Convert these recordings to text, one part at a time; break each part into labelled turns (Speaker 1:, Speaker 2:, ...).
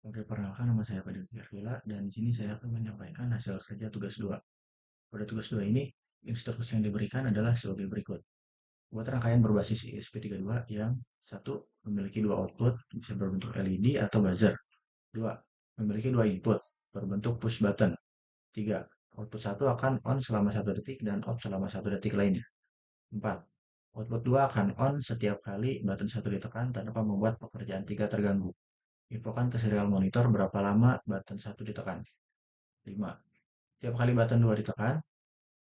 Speaker 1: Oke, perkenalkan nama saya Fadil Firvila dan di sini saya akan menyampaikan hasil kerja tugas 2. Pada tugas 2 ini, instruksi yang diberikan adalah sebagai berikut. Buat rangkaian berbasis ESP32 yang satu memiliki dua output bisa berbentuk LED atau buzzer. Dua, memiliki dua input berbentuk push button. Tiga, output satu akan on selama 1 detik dan off selama 1 detik lainnya. Empat, output 2 akan on setiap kali button satu ditekan tanpa membuat pekerjaan 3 terganggu. Infokan ke serial monitor berapa lama button satu ditekan. 5. Tiap kali button 2 ditekan,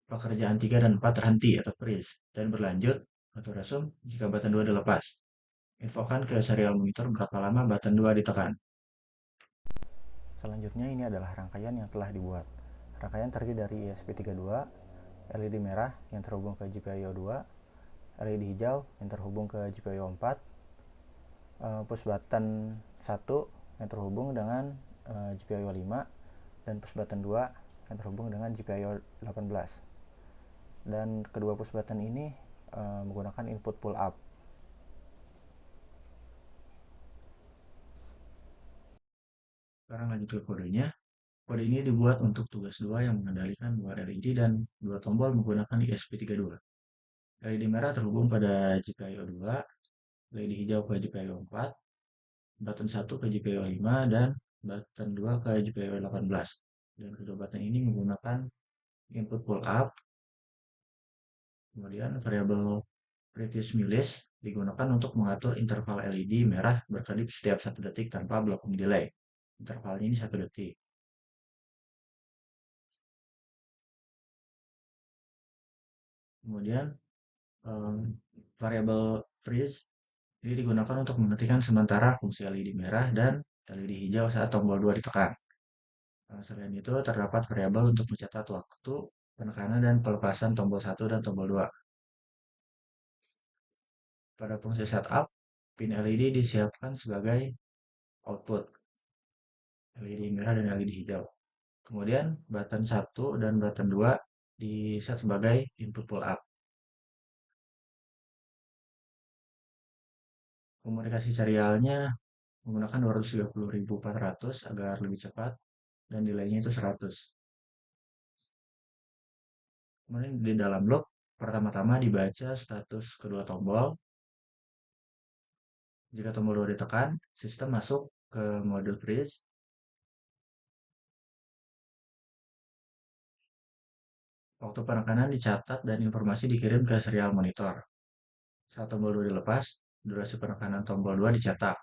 Speaker 1: pekerjaan 3 dan 4 terhenti atau freeze dan berlanjut atau resume jika button 2 dilepas. Infokan ke serial monitor berapa lama button 2 ditekan.
Speaker 2: Selanjutnya ini adalah rangkaian yang telah dibuat. Rangkaian terdiri dari ESP32, LED merah yang terhubung ke GPIO 2, LED hijau yang terhubung ke GPIO 4, push button 1 yang terhubung dengan GPIO 5, dan push button 2 yang terhubung dengan GPIO 18. Dan kedua push button ini menggunakan input pull up.
Speaker 1: Sekarang lanjut ke kodenya. Kode ini dibuat untuk tugas 2 yang mengendalikan 2 LED dan 2 tombol menggunakan ESP32. LED merah terhubung pada GPIO 2, LED hijau ke GPIO 4, button 1 ke GPIO 5, dan button 2 ke GPIO 18. Dan kedua button ini menggunakan input pull up. Kemudian variabel previous millis digunakan untuk mengatur interval LED merah berkedip setiap 1 detik tanpa blocking delay. Intervalnya ini 1 detik. Kemudian em, variabel freeze ini digunakan untuk menghentikan sementara fungsi LED merah dan LED hijau saat tombol 2 ditekan. Selain itu, terdapat variabel untuk mencatat waktu, penekanan, dan pelepasan tombol 1 dan tombol 2. Pada fungsi setup, pin LED disiapkan sebagai output, LED merah dan LED hijau. Kemudian button 1 dan button 2 di-set sebagai input pull up. Komunikasi serialnya menggunakan 230.400 agar lebih cepat dan delaynya itu 100. Kemudian di dalam log, pertama-tama dibaca status kedua tombol. Jika tombol 2 ditekan, sistem masuk ke mode freeze. Waktu penekanan dicatat dan informasi dikirim ke serial monitor. Saat tombol 2 dilepas, durasi penekanan tombol 2 dicetak.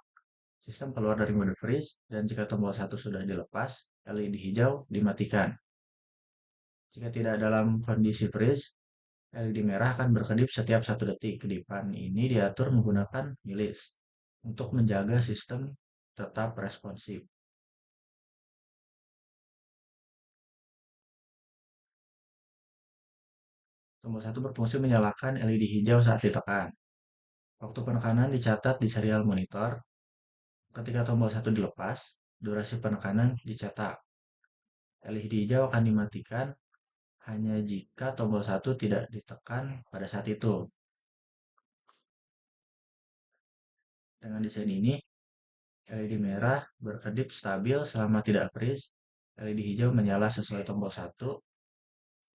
Speaker 1: Sistem keluar dari mode freeze, dan jika tombol 1 sudah dilepas, LED hijau dimatikan. Jika tidak dalam kondisi freeze, LED merah akan berkedip setiap 1 detik. Kedipan ini diatur menggunakan millis untuk menjaga sistem tetap responsif. Tombol 1 berfungsi menyalakan LED hijau saat ditekan. Waktu penekanan dicatat di serial monitor. Ketika tombol 1 dilepas, durasi penekanan dicetak. LED hijau akan dimatikan hanya jika tombol 1 tidak ditekan pada saat itu. Dengan desain ini, LED merah berkedip stabil selama tidak freeze, LED hijau menyala sesuai tombol 1,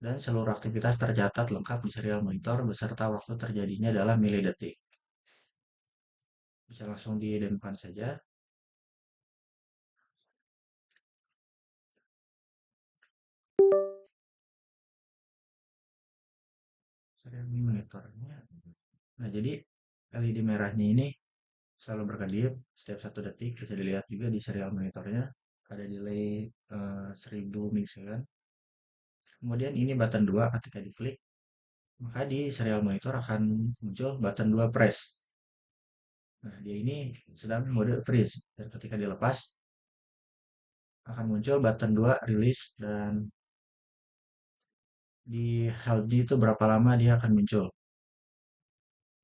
Speaker 1: dan seluruh aktivitas tercatat lengkap di serial monitor beserta waktu terjadinya dalam milidetik. Bisa langsung diidentikan saja. Serial monitornya. Nah, jadi LED merahnya ini selalu berkedip setiap 1 detik. Bisa dilihat juga di serial monitornya ada delay 1000 milisekund. Kemudian ini button 2 ketika diklik, maka di serial monitor akan muncul button 2 press. Nah, dia ini sedang mode freeze dan ketika dilepas akan muncul button 2 release dan di held itu berapa lama dia akan muncul.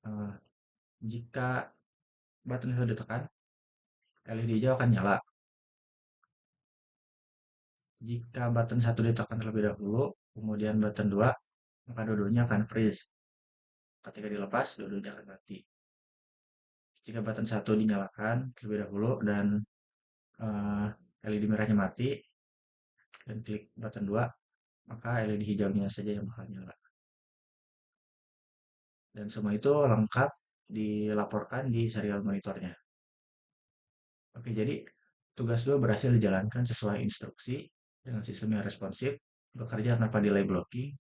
Speaker 1: Eh, Jika button itu ditekan, LED hijau akan nyala. Jika button 1 ditekan terlebih dahulu, kemudian button 2, maka dua-duanya akan freeze. Ketika dilepas, dua-duanya akan mati. Jika button 1 dinyalakan terlebih dahulu dan eh, LED merahnya mati, dan klik button 2, maka LED hijaunya saja yang bakal nyala. Dan semua itu lengkap dilaporkan di serial monitornya. Oke, jadi tugas 2 berhasil dijalankan sesuai instruksi dengan sistem yang responsif, bekerja tanpa delay blocking,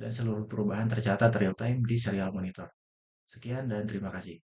Speaker 1: dan seluruh perubahan tercatat real time di serial monitor. Sekian dan terima kasih.